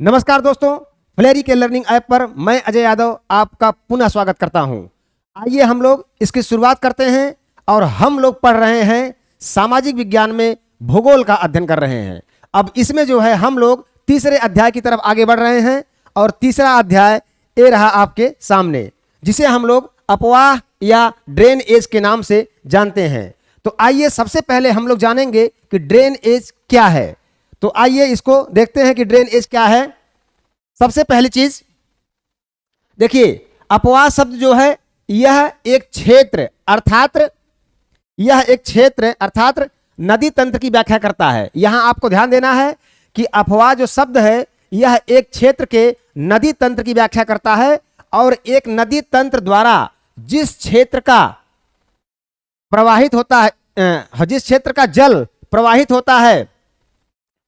नमस्कार दोस्तों, फ्लेरी के लर्निंग ऐप पर मैं अजय यादव आपका पुनः स्वागत करता हूं। आइए हम लोग इसकी शुरुआत करते हैं और हम लोग पढ़ रहे हैं सामाजिक विज्ञान में भूगोल का अध्ययन कर रहे हैं। अब इसमें जो है हम लोग तीसरे अध्याय की तरफ आगे बढ़ रहे हैं और तीसरा अध्याय ये रहा आपके सामने, जिसे हम लोग अपवाह या ड्रेन एज के नाम से जानते हैं। तो आइए सबसे पहले हम लोग जानेंगे कि ड्रेन एज क्या है। तो आइए इसको देखते हैं कि ड्रेन एज क्या है। सबसे पहली चीज देखिए, अपवाह शब्द जो है यह एक क्षेत्र अर्थात नदी तंत्र की व्याख्या करता है। यहां आपको ध्यान देना है कि अपवाह जो शब्द है यह एक क्षेत्र के नदी तंत्र की व्याख्या करता है और एक नदी तंत्र द्वारा जिस क्षेत्र का प्रवाहित होता है, जिस क्षेत्र का जल प्रवाहित होता है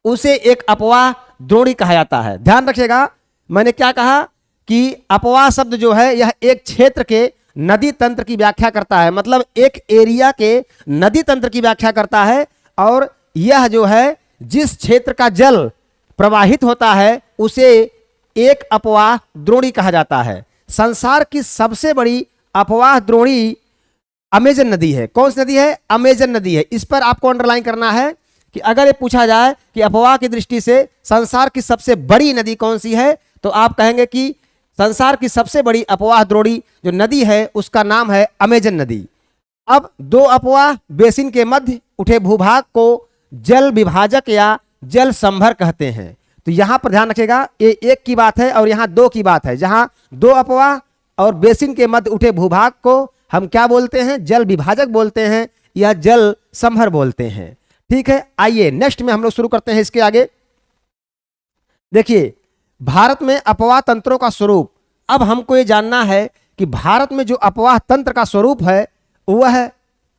उसे एक अपवाह द्रोणी कहा जाता है। ध्यान रखिएगा, मैंने क्या कहा कि अपवाह शब्द जो है यह एक क्षेत्र के नदी तंत्र की व्याख्या करता है, मतलब एक एरिया के नदी तंत्र की व्याख्या करता है। और यह जो है जिस क्षेत्र का जल प्रवाहित होता है उसे एक अपवाह द्रोणी कहा जाता है। संसार की सबसे बड़ी अपवाह द्रोणी अमेजन नदी है। कौन सी नदी है? अमेजन नदी है। इस पर आपको अंडरलाइन करना है कि अगर ये पूछा जाए कि अपवाह की दृष्टि से संसार की सबसे बड़ी नदी कौन सी है, तो आप कहेंगे कि संसार की सबसे बड़ी अपवाह द्रोणी जो नदी है उसका नाम है अमेजन नदी। अब दो अपवाह बेसिन के मध्य उठे भूभाग को जल विभाजक या जल संभर कहते हैं। तो यहां पर ध्यान रखिएगा, ये एक की बात है और यहां दो की बात है। जहां दो अपवाह और बेसिन के मध्य उठे भूभाग को हम क्या बोलते हैं? जल विभाजक बोलते हैं या जल संभर बोलते हैं। ठीक है, आइए नेक्स्ट में हम लोग शुरू करते हैं इसके आगे। देखिए, भारत में अपवाह तंत्रों का स्वरूप। अब हमको ये जानना है कि भारत में जो अपवाह तंत्र का स्वरूप है वह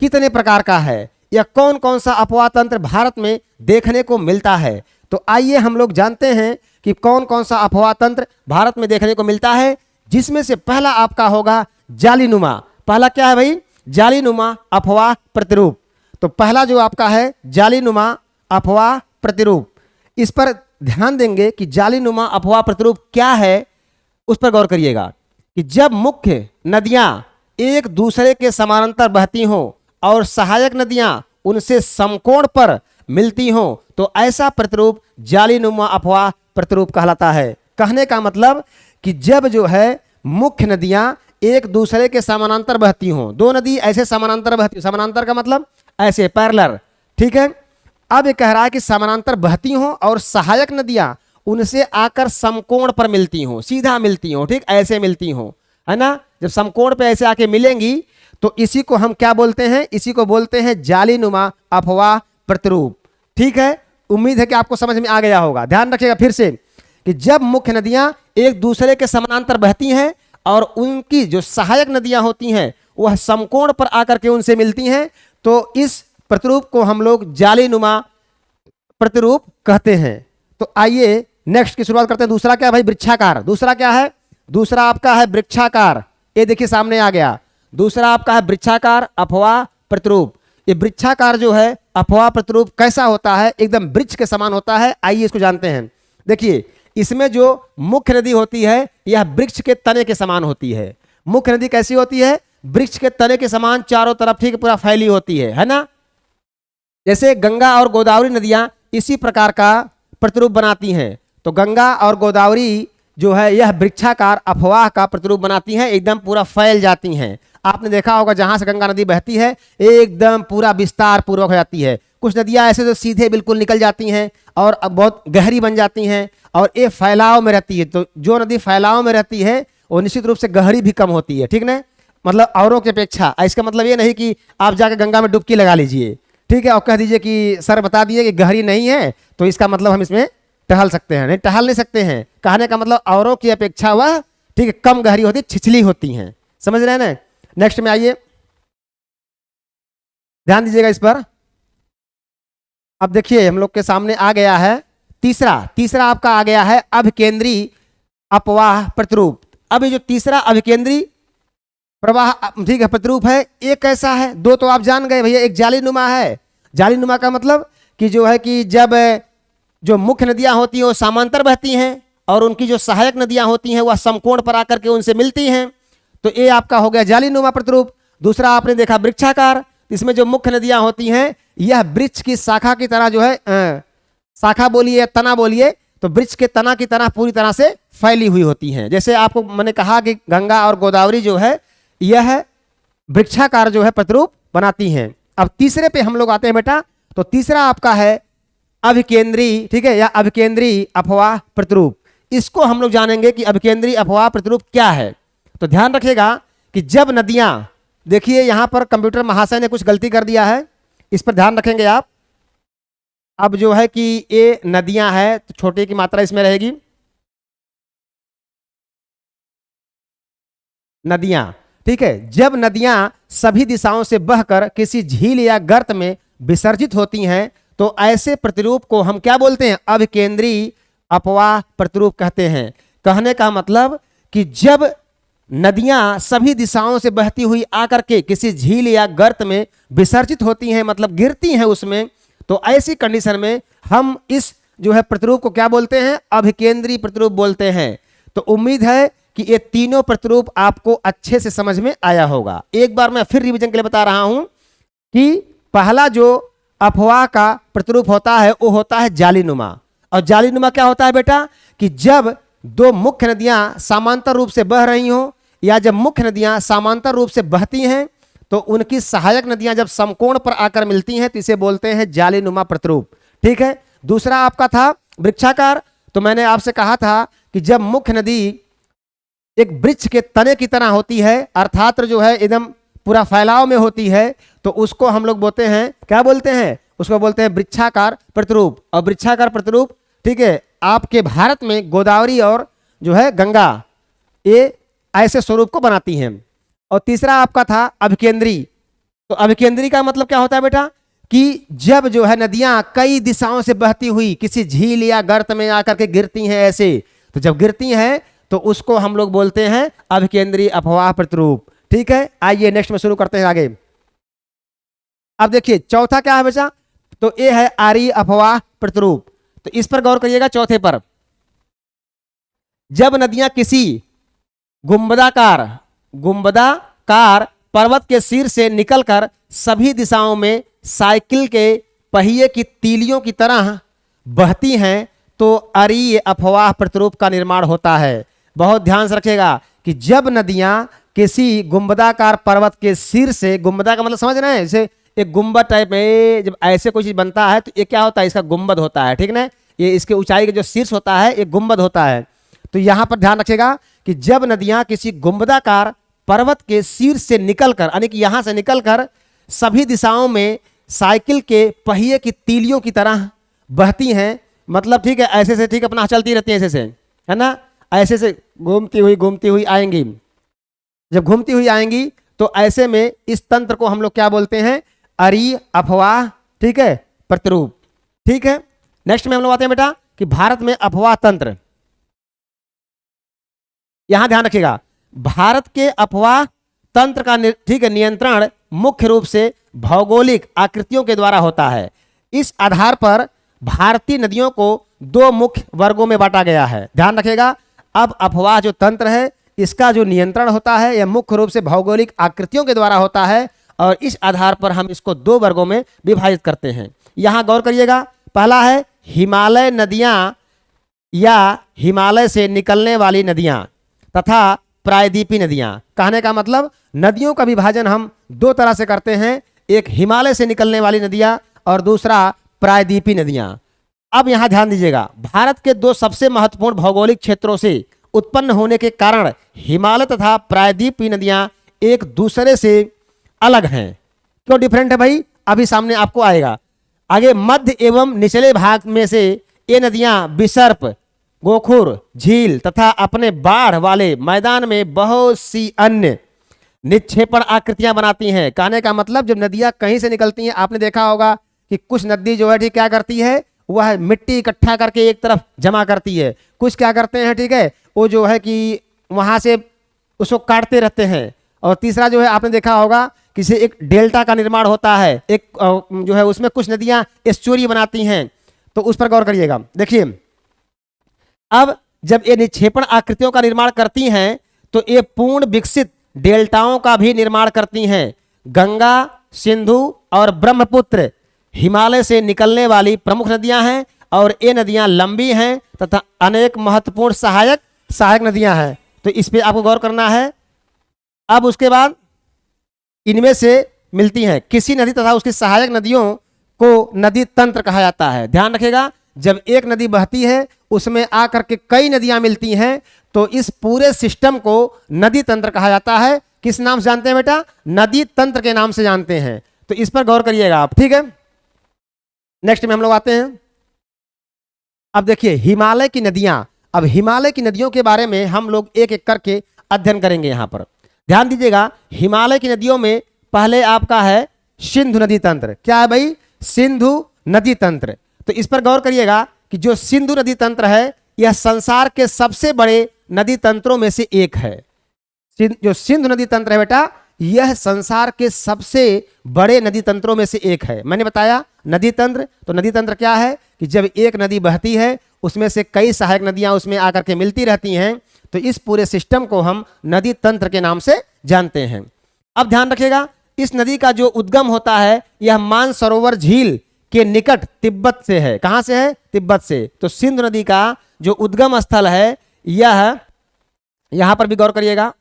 कितने प्रकार का है या कौन कौन सा अपवाह तंत्र भारत में देखने को मिलता है। तो आइए हम लोग जानते हैं कि कौन कौन सा अपवाह तंत्र भारत में देखने को मिलता है, जिसमें से पहला आपका होगा जालीनुमा। पहला क्या है भाई? जालीनुमा अफवाह प्रतिरूप। तो पहला जो आपका है जालीनुमा अफवाह प्रतिरूप। इस पर ध्यान देंगे कि जालीनुमा अफवाह प्रतिरूप क्या है, उस पर गौर करिएगा कि जब मुख्य नदियां एक दूसरे के समानांतर बहती हों और सहायक नदियां उनसे समकोण पर मिलती हों तो ऐसा प्रतिरूप जालीनुमा अफवाह प्रतिरूप कहलाता है। कहने का मतलब कि जब जो है मुख्य नदियां एक दूसरे के समानांतर बहती हों, दो नदी ऐसे समानांतर बहती, समानांतर का मतलब ऐसे पैरेलल, ठीक है। अब ये कह रहा है कि समानांतर बहती हों और सहायक नदियां उनसे आकर समकोण पर मिलती हों, सीधा मिलती हों, ठीक ऐसे मिलती हों, है ना। जब समकोण पे ऐसे आके मिलेंगी तो इसी को हम क्या बोलते हैं? इसी को बोलते हैं जालीनुमा अफवाह प्रतिरूप। ठीक है, उम्मीद है कि आपको समझ में आ गया होगा। ध्यान रखिएगा फिर से कि जब मुख्य नदियां एक दूसरे के समानांतर बहती हैं और उनकी जो सहायक नदियां होती हैं वह समकोण पर आकर के उनसे मिलती हैं, तो इस प्रतिरूप को हम लोग जालीनुमा प्रतिरूप कहते हैं। तो आइए नेक्स्ट की शुरुआत करते हैं। दूसरा क्या है भाई? वृक्षाकार। दूसरा क्या है? दूसरा आपका है वृक्षाकार। ये देखिए सामने आ गया। दूसरा आपका है वृक्षाकार अफवाह प्रतिरूप। ये वृक्षाकार जो है अफवाह प्रतिरूप कैसा होता है? एकदम वृक्ष के समान होता है। आइए इसको जानते हैं। देखिए, इसमें जो मुख्य नदी होती है यह वृक्ष के तने के समान होती है। मुख्य नदी कैसी होती है? वृक्ष के तने के समान चारों तरफ ठीक पूरा फैली होती है ना। जैसे गंगा और गोदावरी नदियां इसी प्रकार का प्रतिरूप बनाती हैं। तो गंगा और गोदावरी जो है यह वृक्षाकार अफवाह का प्रतिरूप बनाती हैं, एकदम पूरा फैल जाती हैं। आपने देखा होगा जहां से गंगा नदी बहती है एकदम पूरा विस्तार पूर्वक हो जाती है। कुछ नदियां ऐसे तो सीधे बिल्कुल निकल जाती हैं और अब बहुत गहरी बन जाती हैं और ये फैलाव में रहती है। तो जो नदी फैलाव में रहती है वो निश्चित रूप से गहरी भी कम होती है, ठीक ना, मतलब औरों की अपेक्षा। इसका मतलब ये नहीं कि आप जाकर गंगा में डुबकी लगा लीजिए, ठीक है, और कह दीजिए कि सर बता दिए कि गहरी नहीं है तो इसका मतलब हम इसमें टहल सकते हैं। नहीं, टहल नहीं सकते हैं। कहने का मतलब औरों की अपेक्षा वह ठीक है कम गहरी होती, छिछली होती हैं। समझ रहे हैं ना। नेक्स्ट में आइए, ध्यान दीजिएगा इस पर। अब देखिए हम लोग के सामने आ गया है तीसरा आपका आ गया है अभिकेंद्री अपवाह प्रतिरूप। अब ये जो तीसरा अभिकेंद्री प्रवाह ठीक है प्रतिरूप है, ये कैसा है? दो तो आप जान गए भैया, एक जालीनुमा है। जालीनुमा का मतलब कि जो है कि जब जो मुख्य नदियां होती हैं वो समांतर बहती हैं और उनकी जो सहायक नदियां होती हैं वह समकोण पर आकर के उनसे मिलती हैं, तो ये आपका हो गया जालीनुमा प्रतिरूप। दूसरा आपने देखा वृक्षाकार, इसमें जो मुख्य नदियां होती हैं यह वृक्ष की शाखा की तरह जो है शाखा बोलिए या तना बोलिए, तो वृक्ष के तना की तरह पूरी तरह से फैली हुई होती हैं। जैसे आपको मैंने कहा कि गंगा और गोदावरी जो है यह वृक्षाकार जो है प्रतिरूप बनाती हैं। अब तीसरे पे हम लोग आते हैं बेटा, तो तीसरा आपका है अभिकेंद्री, ठीक है, या अभिकेंद्री अफवाह प्रतिरूप। इसको हम लोग जानेंगे कि अभिकेंद्री अफवाह प्रतिरूप क्या है। तो ध्यान रखिएगा कि जब नदियां, देखिए यहां पर कंप्यूटर महाशय ने कुछ गलती कर दिया है, इस पर ध्यान रखेंगे आप। अब जो है कि ये नदियां है तो छोटे की मात्रा इसमें रहेगी, नदियां, ठीक है। जब नदियां सभी दिशाओं से बहकर किसी झील या गर्त में विसर्जित होती हैं तो ऐसे प्रतिरूप को हम क्या बोलते हैं? अभिकेंद्री अपवाह प्रतिरूप कहते हैं। कहने का मतलब कि जब नदियां सभी दिशाओं से बहती हुई आकर के किसी झील या गर्त में विसर्जित होती हैं, मतलब गिरती हैं उसमें, तो ऐसी कंडीशन में हम इस जो है प्रतिरूप को क्या बोलते हैं? अभिकेंद्री प्रतिरूप बोलते हैं। तो उम्मीद है कि ये तीनों प्रतिरूप आपको अच्छे से समझ में आया होगा। एक बार मैं फिर रिवीजन के लिए बता रहा हूं कि पहला जो अफवाह का प्रतिरूप होता है वो होता है जालीनुमा। और जालीनुमा क्या होता है बेटा? कि जब दो मुख्य नदियां समांतर रूप से बह रही हो या जब मुख्य नदियां समांतर रूप से बहती हैं तो उनकी सहायक नदियां जब समकोण पर आकर मिलती हैं तो इसे बोलते हैं जालीनुमा प्रतिरूप, ठीक है। दूसरा आपका था वृक्षाकार। तो मैंने आपसे कहा था कि जब मुख्य नदी एक वृक्ष के तने की तरह होती है, अर्थात जो है एकदम पूरा फैलाव में होती है, तो उसको हम लोग बोलते हैं, क्या बोलते हैं? उसको बोलते हैं वृक्षाकार प्रतिरूप। और वृक्षाकार प्रतिरूप, ठीक है, आपके भारत में गोदावरी और जो है गंगा ये ऐसे स्वरूप को बनाती हैं। और तीसरा आपका था अभिकेंद्री। तो अभिकेंद्री का मतलब क्या होता है बेटा? कि जब जो है नदियां कई दिशाओं से बहती हुई किसी झील या गर्त में आकर के गिरती हैं ऐसे, तो जब गिरती हैं तो उसको हम लोग बोलते हैं अभिकेंद्री अफवाह प्रतिरूप, ठीक है। आइए नेक्स्ट में शुरू करते हैं आगे। अब देखिए चौथा क्या है बच्चा? तो ये है आरी अफवाह प्रतिरूप। तो इस पर गौर करिएगा, चौथे पर। जब नदियां किसी गुंबदाकार पर्वत के सिर से निकलकर सभी दिशाओं में साइकिल के पहिए की तीलियों की तरह बहती हैं तो अरीय अफवाह प्रतिरूप का निर्माण होता है। बहुत ध्यान से रखिएगा कि जब नदियां किसी गुंबदाकार पर्वत के सिर से, गुंबदा का मतलब समझ रहे हैं, जैसे एक गुंबद टाइप में जब ऐसे कोई चीज बनता है तो ये क्या होता है? इसका गुंबद होता है, ठीक ना। ये इसके ऊंचाई का जो शीर्ष होता है एक गुंबद होता है। तो यहां पर ध्यान रखिएगा कि जब नदियां किसी गुंबदाकार पर्वत के शीर्ष से निकलकर, यानी कि यहां से निकलकर सभी दिशाओं में साइकिल के पहिए की तीलियों की तरह बहती हैं, मतलब ठीक है ऐसे से, ठीक अपना चलती रहती है ऐसे से, है ना, ऐसे से घूमती हुई आएंगी। जब घूमती हुई आएंगी तो ऐसे में इस तंत्र को हम लोग क्या बोलते हैं? अरीय अफवाह, ठीक है, प्रतिरूप, ठीक है। नेक्स्ट में हम लोग आते हैं बेटा कि भारत में अफवाह तंत्र। यहां ध्यान रखिएगा, भारत के अफवाह तंत्र का ठीक है नियंत्रण मुख्य रूप से भौगोलिक आकृतियों के द्वारा होता है। इस आधार पर भारतीय नदियों को दो मुख्य वर्गों में बांटा गया है। ध्यान रखिएगा, अब अफवाह जो तंत्र है इसका जो नियंत्रण होता है यह मुख्य रूप से भौगोलिक आकृतियों के द्वारा होता है और इस आधार पर हम इसको दो वर्गों में विभाजित करते हैं। यहां गौर करिएगा, पहला है हिमालय नदियां या हिमालय से निकलने वाली नदियां तथा प्रायद्वीपीय नदियां। कहने का मतलब नदियों का विभाजन हम दो तरह से करते हैं, एक हिमालय से निकलने वाली नदियां और दूसरा प्रायद्वीपीय नदियां। अब यहां ध्यान दीजिएगा, भारत के दो सबसे महत्वपूर्ण भौगोलिक क्षेत्रों से उत्पन्न होने के कारण हिमालय तथा प्रायद्वीपीय नदियां एक दूसरे से अलग हैं। क्यों डिफरेंट है भाई? अभी सामने आपको आएगा। आगे मध्य एवं निचले भाग में से ये नदियां विसर्प, गोखुर, झील तथा अपने बाढ़ वाले मैदान में बहुत सी अन्य निक्षेपण आकृतियां बनाती हैं। कहने का मतलब जब नदियां कहीं से निकलती हैं, आपने देखा होगा कि कुछ नदी जो है ठीक क्या करती है, वह मिट्टी इकट्ठा करके एक तरफ जमा करती है, कुछ क्या करते हैं ठीक है वो जो है कि वहां से उसको काटते रहते हैं। और तीसरा जो है आपने देखा होगा किसी एक डेल्टा का निर्माण होता है, एक जो है उसमें कुछ नदियां एस्चुरी बनाती हैं, तो उस पर गौर करिएगा। देखिए अब जब ये निक्षेपण आकृतियों का निर्माण करती हैं तो ये पूर्ण विकसित डेल्टाओं का भी निर्माण करती हैं। गंगा, सिंधु और ब्रह्मपुत्र हिमालय से निकलने वाली प्रमुख नदियां हैं और ये नदियां लंबी हैं तथा अनेक महत्वपूर्ण सहायक नदियां हैं। तो इस पे आपको गौर करना है। अब उसके बाद इनमें से मिलती हैं किसी नदी तथा उसकी सहायक नदियों को नदी तंत्र कहा जाता है। ध्यान रखिएगा, जब एक नदी बहती है उसमें आकर के कई नदियां मिलती हैं तो इस पूरे सिस्टम को नदी तंत्र कहा जाता है। किस नाम से जानते हैं बेटा? नदी तंत्र के नाम से जानते हैं। तो इस पर गौर करिएगा आप, ठीक है। नेक्स्ट में हम लोग आते हैं। अब देखिए हिमालय की नदियां। अब हिमालय की नदियों के बारे में हम लोग एक एक करके अध्ययन करेंगे। यहां पर ध्यान दीजिएगा, हिमालय की नदियों में पहले आपका है सिंधु नदी तंत्र। क्या है भाई? सिंधु नदी तंत्र। तो इस पर गौर करिएगा कि जो सिंधु नदी तंत्र है यह संसार के सबसे बड़े नदी तंत्रों में से एक है। जो सिंधु नदी तंत्र है बेटा, यह संसार के सबसे बड़े नदी तंत्रों में से एक है। मैंने बताया नदी तंत्र, तो नदी तंत्र क्या है कि जब एक नदी बहती है उसमें से कई सहायक नदियां उसमें आकर के मिलती रहती हैं, तो इस पूरे सिस्टम को हम नदी तंत्र के नाम से जानते हैं। अब ध्यान रखिएगा, इस नदी का जो उद्गम होता है यह मानसरोवर झील के निकट तिब्बत से है। कहां से है? तिब्बत से। तो सिंधु नदी का जो उद्गम स्थल है यह, यहां पर भी गौर करिएगा,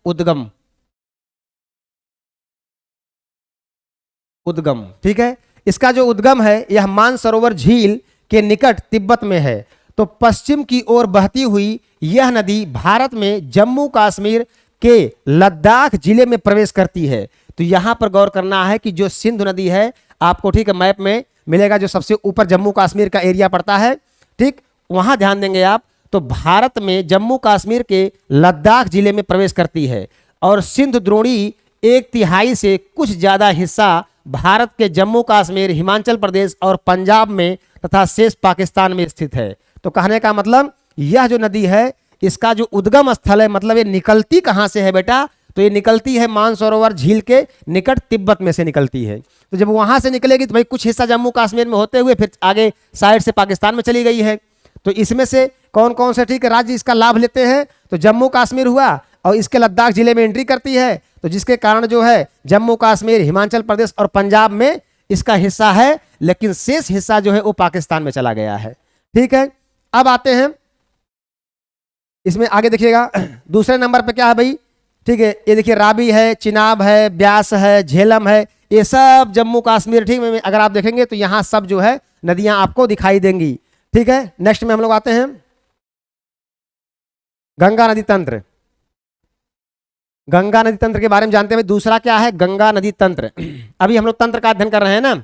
उद्गम, ठीक है। इसका जो उद्गम है यह मानसरोवर झील के निकट तिब्बत में है। तो पश्चिम की ओर बहती हुई यह नदी भारत में जम्मू कश्मीर के लद्दाख जिले में प्रवेश करती है। तो यहां पर गौर करना है कि जो सिंधु नदी है आपको, ठीक है, मैप में मिलेगा जो सबसे ऊपर जम्मू कश्मीर का एरिया पड़ता है, ठीक, वहां ध्यान देंगे आप। तो भारत में जम्मू कश्मीर के लद्दाख जिले में प्रवेश करती है और सिंधु द्रोणी 1/3 से कुछ ज्यादा हिस्सा भारत के जम्मू कश्मीर, हिमाचल प्रदेश और पंजाब में तथा शेष पाकिस्तान में स्थित है। तो कहने का मतलब यह जो नदी है इसका जो उद्गम स्थल है, मतलब ये निकलती कहां से है बेटा? तो ये निकलती है मानसरोवर झील के निकट तिब्बत में से निकलती है। तो जब वहां से निकलेगी तो भाई कुछ हिस्सा जम्मू कश्मीर में होते हुए फिर आगे साइड से पाकिस्तान में चली गई है। तो इसमें से कौन कौन से, ठीक है, राज्य इसका लाभ लेते हैं? तो जम्मू कश्मीर हुआ और इसके लद्दाख जिले में एंट्री करती है, तो जिसके कारण जो है जम्मू कश्मीर, हिमाचल प्रदेश और पंजाब में इसका हिस्सा है, लेकिन शेष हिस्सा जो है वो पाकिस्तान में चला गया है, ठीक है। अब आते हैं इसमें आगे, देखिएगा दूसरे नंबर पे क्या है भाई? ठीक है, ये देखिए रावी है, चिनाब है, ब्यास है, झेलम है, ये सब जम्मू कश्मीर, ठीक है। अगर आप देखेंगे तो यहां सब जो है नदियां आपको दिखाई देंगी, ठीक है। नेक्स्ट में हम लोग आते हैं गंगा नदी तंत्र। गंगा नदी तंत्र के बारे में जानते हैं। दूसरा क्या है? गंगा नदी तंत्र। अभी हम लोग तंत्र का अध्ययन कर रहे हैं ना।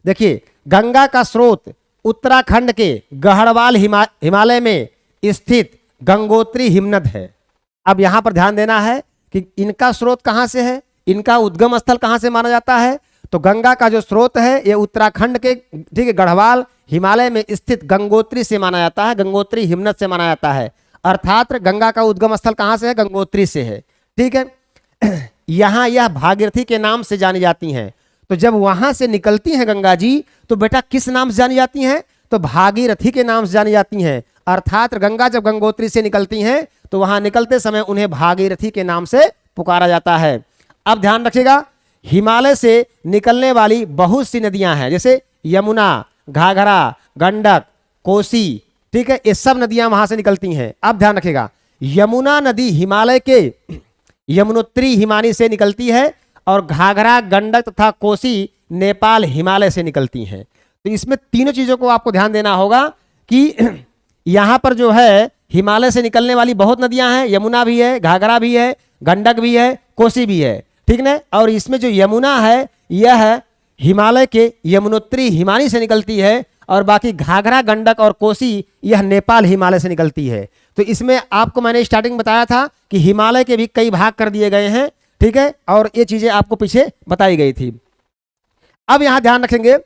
देखिए गंगा का स्रोत उत्तराखंड के गढ़वाल हिमालय में स्थित गंगोत्री हिमनद है। अब यहां पर ध्यान देना है कि इनका स्रोत कहां से है, इनका उद्गम स्थल कहां से माना जाता है? तो गंगा का जो स्रोत है ये उत्तराखंड के, ठीक है, गढ़वाल हिमालय में स्थित गंगोत्री से माना जाता है, गंगोत्री हिमनद से माना जाता है। अर्थात गंगा का उद्गम स्थल कहां से है? गंगोत्री से है, ठीक है। यहां यह भागीरथी के नाम से जानी जाती हैं। तो जब वहां से निकलती हैं गंगा जी तो बेटा किस नाम से जानी जाती हैं? तो भागीरथी के नाम से जानी जाती हैं। अर्थात गंगा जब गंगोत्री से निकलती हैं तो वहां निकलते समय उन्हें भागीरथी के नाम से पुकारा जाता है। अब ध्यान रखिएगा, हिमालय से निकलने वाली बहुत सी नदियां हैं, जैसे यमुना, घाघरा, गंडक, कोसी, ठीक है, ये सब नदियां वहां से निकलती हैं। अब ध्यान रखिएगा, यमुना नदी हिमालय के यमुनोत्री हिमानी से निकलती है और घाघरा, गंडक तथा कोसी नेपाल हिमालय से निकलती हैं। तो इसमें तीनों चीजों को आपको ध्यान देना होगा कि यहां पर जो है हिमालय से निकलने वाली बहुत नदियां हैं, यमुना भी है, घाघरा भी है, गंडक भी है, कोसी भी है, ठीक ना। और इसमें जो यमुना है यह हिमालय के यमुनोत्री हिमानी से निकलती है और बाकी घाघरा, गंडक और कोसी यह नेपाल हिमालय से निकलती है। तो इसमें आपको मैंने स्टार्टिंग बताया था कि हिमालय के भी कई भाग कर दिए गए हैं, ठीक है, और ये चीजें आपको पीछे बताई गई थी। अब यहां ध्यान रखेंगे,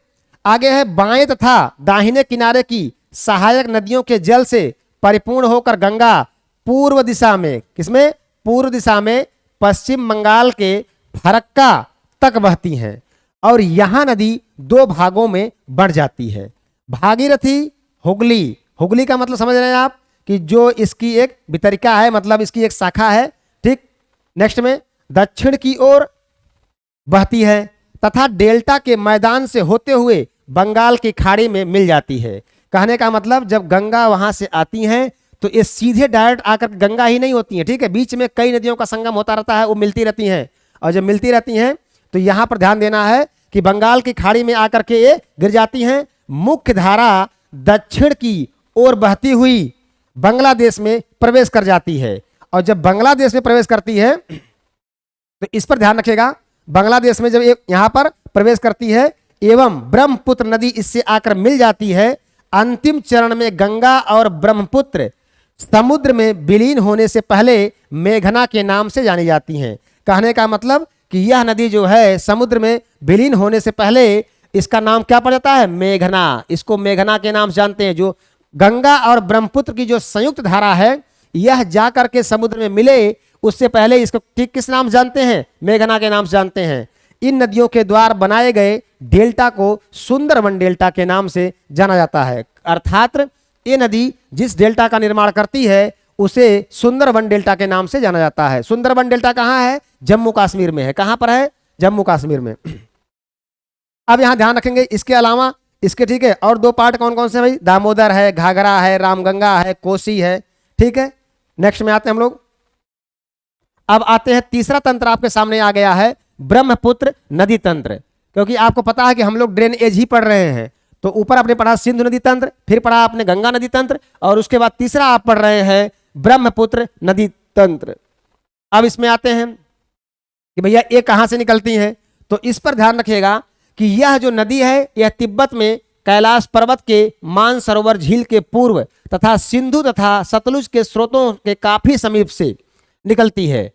आगे है बाएं तथा दाहिने किनारे की सहायक नदियों के जल से परिपूर्ण होकर गंगा पूर्व दिशा में, किसमें? पूर्व दिशा में पश्चिम बंगाल के फरक्का तक बहती हैं और यहां नदी दो भागों में बढ़ जाती है, भागीरथी, हुगली। हुगली का मतलब समझ रहे हैं आप कि जो इसकी एक वितरिका है, मतलब इसकी एक शाखा है, ठीक। नेक्स्ट में दक्षिण की ओर बहती है तथा डेल्टा के मैदान से होते हुए बंगाल की खाड़ी में मिल जाती है। कहने का मतलब जब गंगा वहां से आती हैं तो ये सीधे डायरेक्ट आकर गंगा ही नहीं होती है, ठीक है, बीच में कई नदियों का संगम होता रहता है, वो मिलती रहती हैं। और जब मिलती रहती हैं तो यहां पर ध्यान देना है कि बंगाल की खाड़ी में आकर के ये गिर जाती हैं। मुख्य धारा दक्षिण की ओर बहती हुई बांग्लादेश में प्रवेश कर जाती है। और जब बांग्लादेश में प्रवेश करती है तो इस पर ध्यान रखिएगा, बांग्लादेश में जब यहां पर प्रवेश करती है एवं ब्रह्मपुत्र नदी इससे आकर मिल जाती है, अंतिम चरण में गंगा और ब्रह्मपुत्र समुद्र में विलीन होने से पहले मेघना के नाम से जानी जाती हैं। कहने का मतलब कि यह नदी जो है समुद्र में विलीन होने से पहले इसका नाम क्या पड़ जाता है, मेघना। इसको मेघना के नाम से जानते हैं। जो गंगा और ब्रह्मपुत्र की जो संयुक्त धारा है यह जाकर के समुद्र में मिले उससे पहले इसको ठीक किस नाम से जानते हैं, मेघना के नाम से जानते हैं। इन नदियों के द्वारा बनाए गए डेल्टा को सुंदरबन डेल्टा के नाम से जाना जाता है। अर्थात ये नदी जिस डेल्टा का निर्माण करती है उसे सुंदरबन डेल्टा के नाम से जाना जाता है। सुंदरबन डेल्टा कहाँ है, जम्मू कश्मीर में है। कहाँ पर है, जम्मू कश्मीर में। अब यहां ध्यान रखेंगे इसके अलावा इसके, ठीक है, और दो पार्ट कौन कौन से भाई, दामोदर है, घाघरा है, रामगंगा है, कोसी है, ठीक है। नेक्स्ट में आते हैं हम लोग। अब आते हैं तीसरा तंत्र आपके सामने आ गया है, ब्रह्मपुत्र नदी तंत्र। क्योंकि आपको पता है कि हम लोग ड्रेन एज ही पढ़ रहे हैं, तो ऊपर आपने पढ़ा सिंधु नदी तंत्र, फिर पढ़ा आपने गंगा नदी तंत्र, और उसके बाद तीसरा आप पढ़ रहे हैं ब्रह्मपुत्र नदी तंत्र। अब इसमें आते हैं कि भैया ये कहां से निकलती हैं, तो इस पर ध्यान रखिएगा कि यह जो नदी है यह तिब्बत में कैलाश पर्वत के मानसरोवर झील के पूर्व तथा सिंधु तथा सतलुज के स्रोतों के काफी समीप से निकलती है।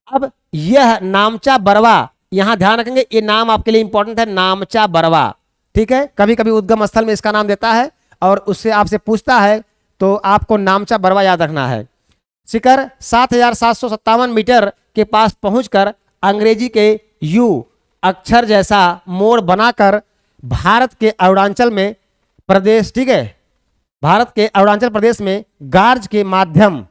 अब यह नामचा बरवा, यहां ध्यान रखेंगे ये नाम आपके लिए इंपॉर्टेंट है, नामचा बरवा, ठीक है। कभी कभी उद्गम स्थल में इसका नाम देता है और उससे आपसे पूछता है तो आपको नामचा बरवा याद रखना है। शिखर 7,757 मीटर के पास पहुंचकर अंग्रेजी के यू अक्षर जैसा मोड़ बनाकर भारत के अरुणाचल में प्रदेश, ठीक है, भारत के अरुणाचल प्रदेश में गार्ज के माध्यम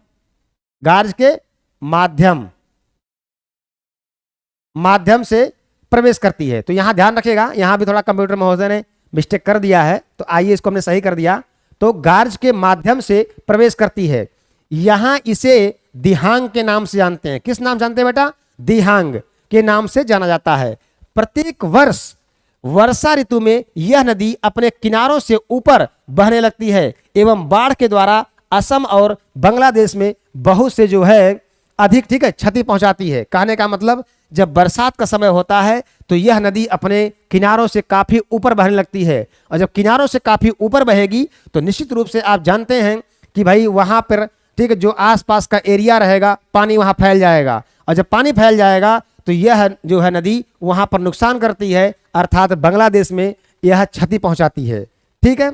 से प्रवेश करती है। तो यहां ध्यान रखिएगा, यहां भी थोड़ा कंप्यूटर महोदय ने मिस्टेक कर दिया है, तो आइए इसको हमने सही कर दिया। तो गार्ज के माध्यम से प्रवेश करती है। यहां इसे दिहांग के नाम से जानते हैं। किस नाम जानते हैं बेटा, दिहांग के नाम से जाना जाता है। प्रत्येक वर्ष वर्षा ऋतु में यह नदी अपने किनारों से ऊपर बहने लगती है एवं बाढ़ के द्वारा असम और बांग्लादेश में बहुत से जो है अधिक, ठीक है, क्षति पहुंचाती है। कहने का मतलब जब बरसात का समय होता है तो यह नदी अपने किनारों से काफी ऊपर बहने लगती है, और जब किनारों से काफी ऊपर बहेगी तो निश्चित रूप से आप जानते हैं कि भाई वहां पर, ठीक है, जो आसपास का एरिया रहेगा पानी वहां फैल जाएगा, और जब पानी फैल जाएगा तो यह जो है नदी वहां पर नुकसान करती है, अर्थात बांग्लादेश में यह क्षति पहुंचाती है, ठीक है।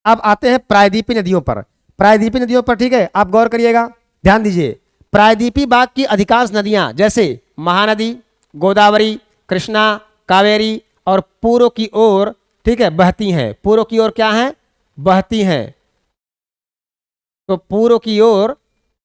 अब आते हैं प्रायद्वीपी नदियों पर। प्रायद्वीपी नदियों पर, ठीक है, आप गौर करिएगा, ध्यान दीजिए। प्रायद्वीपी भाग की अधिकांश नदियां जैसे महानदी, गोदावरी, कृष्णा, कावेरी और पूर्व की ओर, ठीक है, बहती हैं। पूर्व की ओर क्या है, बहती हैं, तो पूर्व की ओर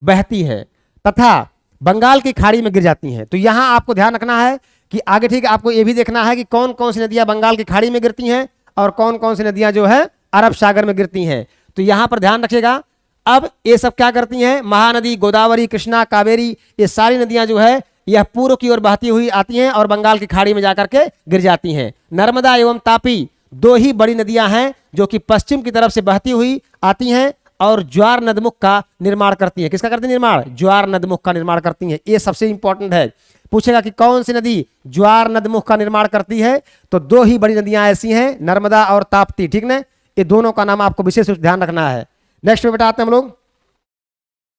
बहती है तथा बंगाल की खाड़ी में गिर जाती हैं। तो यहां आपको ध्यान रखना है कि आगे, ठीक है, आपको यह भी देखना है कि कौन कौन सी नदियां बंगाल की खाड़ी में गिरती हैं और कौन कौन सी नदियां जो है अरब सागर में गिरती हैं। तो यहां पर ध्यान रखिएगा। अब ये सब क्या करती हैं, महानदी, गोदावरी, कृष्णा, कावेरी, ये सारी नदियां जो है यह पूर्व की ओर बहती हुई आती हैं और बंगाल की खाड़ी में जाकर के गिर जाती हैं। नर्मदा एवं तापी दो ही बड़ी नदियां हैं जो कि पश्चिम की तरफ से बहती हुई आती हैं और ज्वार नदमुख का निर्माण करती हैं। किसका करती है निर्माण, ज्वार नदमुख का निर्माण करती हैं। ये सबसे इंपॉर्टेंट है। पूछेगा कि कौन सी नदी ज्वार नदमुख का निर्माण करती है, तो दो ही बड़ी नदियां ऐसी हैं, नर्मदा और ताप्ती, ठीक ना। ये दोनों का नाम आपको विशेष ध्यान रखना है। नेक्स्ट में बेटा आते हैं हम लोग,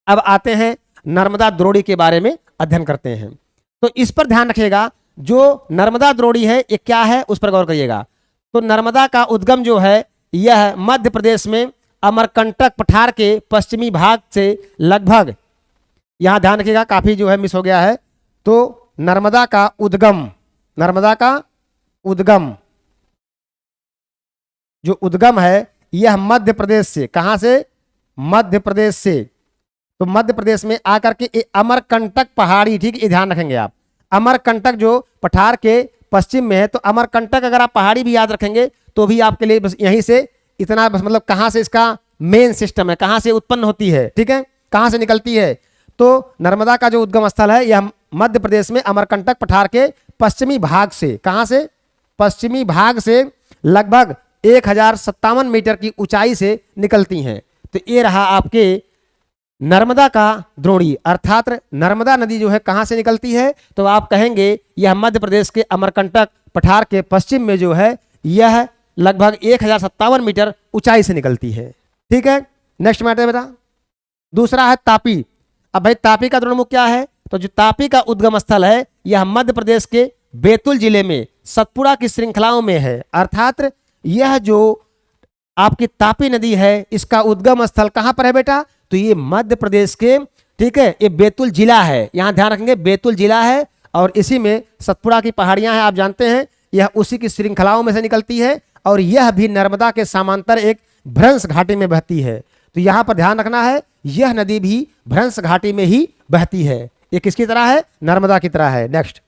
अब आते हैं नर्मदा द्रोणी के बारे में अध्ययन करते हैं। तो इस पर ध्यान रखिएगा, जो नर्मदा द्रोणी है ये क्या है उस पर गौर करिएगा। तो नर्मदा का उद्गम जो है यह मध्य प्रदेश में अमरकंटक पठार के पश्चिमी भाग से लगभग, यहां ध्यान रखिएगा काफी जो है मिस हो गया है। तो नर्मदा का उद्गम जो उद्गम है यह मध्य प्रदेश से, कहां से? मध्य प्रदेश से। तो मध्य प्रदेश में आकर के अमरकंटक पहाड़ी, ठीक, ये ध्यान रखेंगे आप। अमरकंटक जो पठार के पश्चिम में है, तो अमरकंटक अगर आप पहाड़ी भी याद रखेंगे तो भी आपके लिए बस यहीं से इतना, बस मतलब कहां से इसका मेन सिस्टम है, कहां से उत्पन्न होती है, ठीक है, कहां से निकलती है। तो नर्मदा का जो उद्गम स्थल है यह मध्य प्रदेश में अमरकंटक पठार के पश्चिमी भाग से, कहां से? पश्चिमी भाग से लगभग 1057 मीटर की ऊंचाई से निकलती हैं। तो ये रहा आपके नर्मदा का द्रोणी, अर्थात नर्मदा नदी जो है कहां से निकलती है? तो आप कहेंगे यह मध्य प्रदेश के अमरकंटक पठार के पश्चिम में जो है यह लगभग 1057 मीटर ऊंचाई से निकलती है, ठीक है। नेक्स्ट मैटर बेटा, दूसरा है तापी। अब भाई तापी का द्रोणमुख क्या है? तो जो तापी का उद्गम स्थल है यह मध्य प्रदेश के बैतूल जिले में सतपुड़ा की श्रृंखलाओं में है। अर्थात यह जो आपकी तापी नदी है इसका उद्गम स्थल कहां पर है बेटा? तो ये मध्य प्रदेश के, ठीक है, ये बैतूल जिला है, यहां ध्यान रखेंगे बैतूल जिला है और इसी में सतपुड़ा की पहाड़ियां हैं, आप जानते हैं, यह उसी की श्रृंखलाओं में से निकलती है और यह भी नर्मदा के समांतर एक भ्रंश घाटी में बहती है। तो यहां पर ध्यान रखना है यह नदी भी भ्रंश घाटी में ही बहती है। ये किसकी तरह है? नर्मदा की तरह है। नेक्स्ट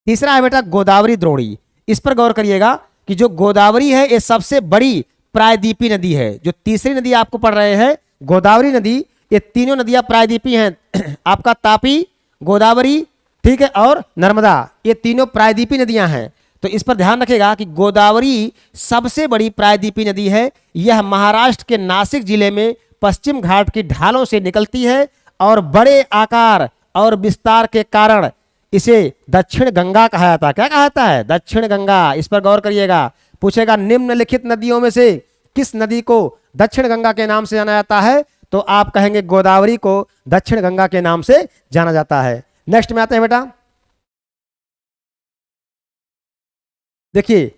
तीसरा है बेटा गोदावरी द्रोणी। इस पर गौर करिएगा कि जो गोदावरी है ये सबसे बड़ी प्रायद्वीपी नदी है। जो तीसरी नदी आपको पढ़ रहे हैं गोदावरी नदी, ये तीनों नदियां प्रायद्वीपी हैं आपका तापी, गोदावरी, ठीक है, और नर्मदा, ये तीनों प्रायद्वीपी नदियां हैं। तो इस पर ध्यान रखेगा कि गोदावरी सबसे बड़ी प्रायद्वीपी नदी है। यह महाराष्ट्र के नासिक जिले में पश्चिम घाट की ढालों से निकलती है और बड़े आकार और विस्तार के कारण इसे दक्षिण गंगा कहा जाता है। क्या कहा जाता है? दक्षिण गंगा। इस पर गौर करिएगा, पूछेगा निम्नलिखित नदियों में से किस नदी को दक्षिण गंगा के नाम से जाना जाता है? तो आप कहेंगे गोदावरी को दक्षिण गंगा के नाम से जाना जाता है। नेक्स्ट में आते हैं बेटा, देखिए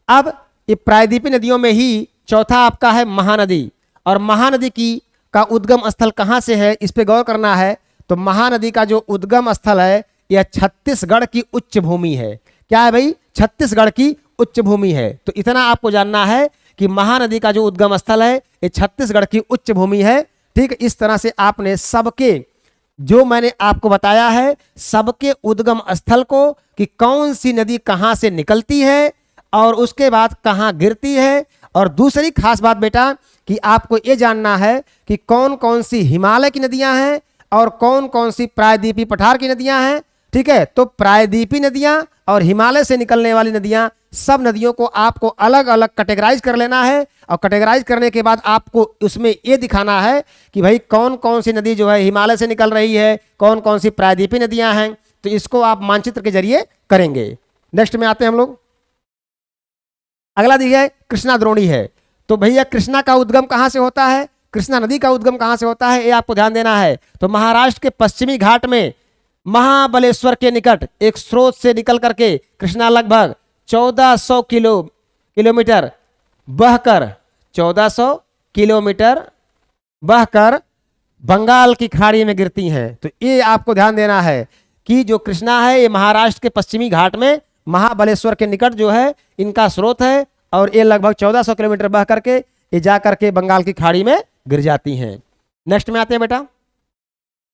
अब ये प्रायद्वीपी नदियों में ही चौथा आपका है महानदी। और महानदी की का उद्गम स्थल कहां से है इस पे गौर करना है। तो महानदी का जो उद्गम स्थल है यह छत्तीसगढ़ की उच्च भूमि है। क्या है भाई? छत्तीसगढ़ की उच्च भूमि है। तो इतना आपको जानना है कि महानदी का जो उद्गम स्थल है ये छत्तीसगढ़ की उच्च भूमि है, ठीक। इस तरह से आपने सबके जो मैंने आपको बताया है सबके उद्गम स्थल को कि कौन सी नदी कहां से निकलती है और उसके बाद कहां गिरती है। और दूसरी खास बात बेटा कि आपको ये जानना है कि कौन कौन सी हिमालय की नदियां हैं और कौन कौन सी प्रायद्वीपी पठार की नदियां हैं, ठीक है। तो प्रायद्वीपी नदियां और हिमालय से निकलने वाली नदियां, सब नदियों को आपको अलग अलग कैटेगराइज कर लेना है और कैटेगराइज करने के बाद आपको उसमें ये दिखाना है कि भाई कौन कौन सी नदी जो है हिमालय से निकल रही है, कौन कौन सी प्रायद्वीपी नदियां हैं। तो इसको आप मानचित्र के जरिए करेंगे। नेक्स्ट में आते हैं हम लोग, अगला देखिए कृष्णा द्रोणी है। तो भैया कृष्णा का उद्गम कहां से होता है? कृष्णा नदी का उद्गम कहां से होता है ये आपको ध्यान देना है। तो महाराष्ट्र के पश्चिमी घाट में महाबलेश्वर के निकट एक स्रोत से निकल करके कृष्णा लगभग 1400 किलोमीटर बहकर 1400 किलोमीटर बहकर बंगाल की खाड़ी में गिरती हैं। तो ये आपको ध्यान देना है कि जो कृष्णा है ये महाराष्ट्र के पश्चिमी घाट में महाबलेश्वर के निकट जो है इनका स्रोत है और ये लगभग 1400 किलोमीटर बह करके ये जा करके बंगाल की खाड़ी में गिर जाती हैं। नेक्स्ट में आते हैं बेटा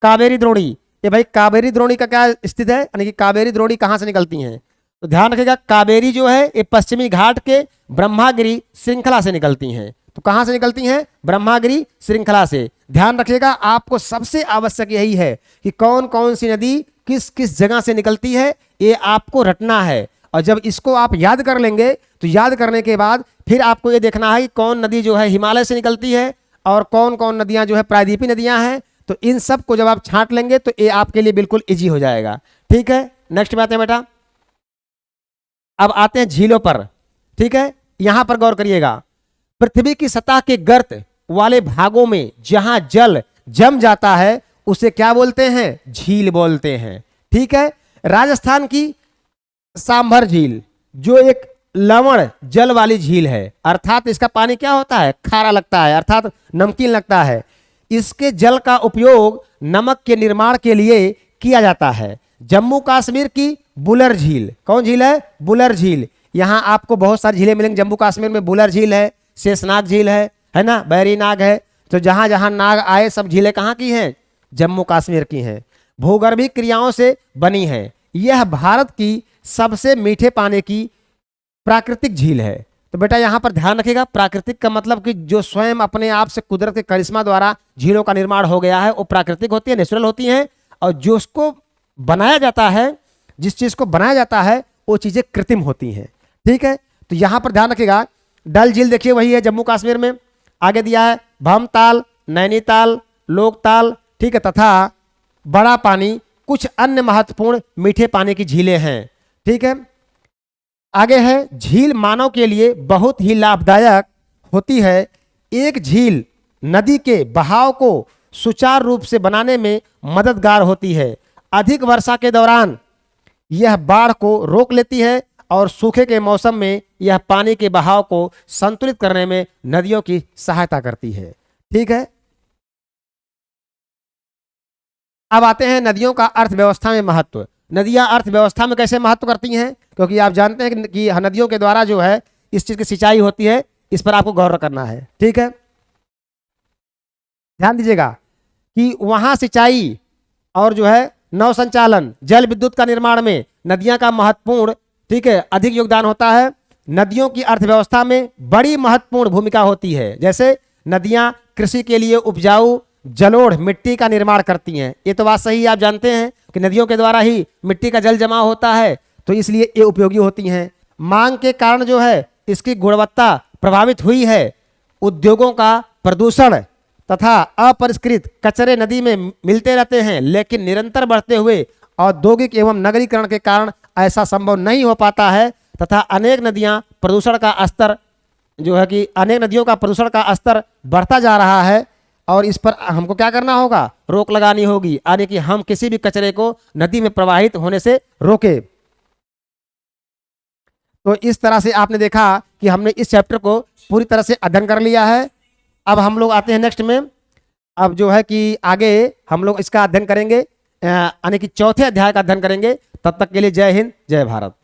कावेरी द्रोणी। ये भाई कावेरी द्रोणी का क्या स्थित है, यानी कि कावेरी द्रोणी कहां से निकलती हैं? तो ध्यान रखिएगा कावेरी जो है ये पश्चिमी घाट के ब्रह्मागिरी श्रृंखला से निकलती हैं। तो कहां से निकलती हैं? ब्रह्मागिरी श्रृंखला से। ध्यान रखिएगा आपको सबसे आवश्यक यही है कि कौन कौन सी नदी किस किस जगह से निकलती है ये आपको रटना है। और जब इसको आप याद कर लेंगे तो याद करने के बाद फिर आपको ये देखना है कि कौन नदी जो है हिमालय से निकलती है और कौन कौन नदियां जो है प्रायद्वीपी नदियां हैं। तो इन सब को जब आप छांट लेंगे तो ये आपके लिए बिल्कुल इजी हो जाएगा, ठीक है। नेक्स्ट में आते हैं बेटा, अब आते हैं झीलों पर, ठीक है। यहां पर गौर करिएगा, पृथ्वी की सतह के गर्त वाले भागों में जहां जल जम जाता है उसे क्या बोलते हैं? झील बोलते हैं, ठीक है। राजस्थान की सांभर झील जो एक लवण जल वाली झील है, अर्थात इसका पानी क्या होता है? खारा लगता है, अर्थात नमकीन लगता है। इसके जल का उपयोग नमक के निर्माण के लिए किया जाता है। जम्मू कश्मीर की बुलर झील, कौन झील है? बुलर झील। यहां आपको बहुत सारी झीलें मिलेंगी। जम्मू कश्मीर में बुलर झील है, शेषनाग झील है ना, बैरी नाग है। तो जहां जहां नाग आए सब झीलें कहाँ की हैं? जम्मू कश्मीर की हैं, भूगर्भिक क्रियाओं से बनी है। यह भारत की सबसे मीठे पानी की प्राकृतिक झील है। तो बेटा यहां पर ध्यान रखिएगा, प्राकृतिक का मतलब कि जो स्वयं अपने आप से कुदरत के करिश्मा द्वारा झीलों का निर्माण हो गया है वो प्राकृतिक होती है, नेचुरल होती है। और जो उसको बनाया जाता है, जिस चीज को बनाया जाता है वो चीजें कृत्रिम होती हैं। ठीक है, तो यहां पर ध्यान रखिएगा। डल झील देखिए वही है जम्मू कश्मीर में। आगे दिया है भमताल, नैनीताल, लोकताल, ठीक है, तथा बड़ा पानी, कुछ अन्य महत्वपूर्ण मीठे पानी की झीलें हैं। ठीक है, आगे है झील मानव के लिए बहुत ही लाभदायक होती है। एक झील नदी के बहाव को सुचारू रूप से बनाने में मददगार होती है। अधिक वर्षा के दौरान यह बाढ़ को रोक लेती है और सूखे के मौसम में यह पानी के बहाव को संतुलित करने में नदियों की सहायता करती है। ठीक है, अब आते हैं नदियों का अर्थव्यवस्था में महत्व। नदियां अर्थव्यवस्था में कैसे महत्व करती हैं? क्योंकि आप जानते हैं कि नदियों के द्वारा जो है इस चीज की सिंचाई होती है, इस पर आपको गौर करना है। ठीक है, ध्यान दीजिएगा कि वहां सिंचाई और जो है नौ संचालन, जल विद्युत का निर्माण में नदियां का महत्वपूर्ण, ठीक है, अधिक योगदान होता है। नदियों की अर्थव्यवस्था में बड़ी महत्वपूर्ण भूमिका होती है। जैसे नदियां कृषि के लिए उपजाऊ जलोढ़ मिट्टी का निर्माण करती हैं। ये तो बात सही है, आप जानते हैं कि नदियों के द्वारा ही मिट्टी का जल जमा होता है, तो इसलिए ये उपयोगी होती हैं। मांग के कारण जो है इसकी गुणवत्ता प्रभावित हुई है। उद्योगों का प्रदूषण तथा अपरिष्कृत कचरे नदी में मिलते रहते हैं, लेकिन निरंतर बढ़ते हुए औद्योगिक एवं नगरीकरण के कारण ऐसा संभव नहीं हो पाता है। तथा अनेक नदियां प्रदूषण का स्तर जो है कि अनेक नदियों का प्रदूषण का स्तर बढ़ता जा रहा है और इस पर हमको क्या करना होगा? रोक लगानी होगी, यानी कि हम किसी भी कचरे को नदी में प्रवाहित होने से रोके। तो इस तरह से आपने देखा कि हमने इस चैप्टर को पूरी तरह से अध्ययन कर लिया है। अब हम लोग आते हैं नेक्स्ट में। अब जो है कि आगे हम लोग इसका अध्ययन करेंगे, यानी कि चौथे अध्याय का अध्ययन करेंगे। तब तक के लिए जय हिंद, जय भारत।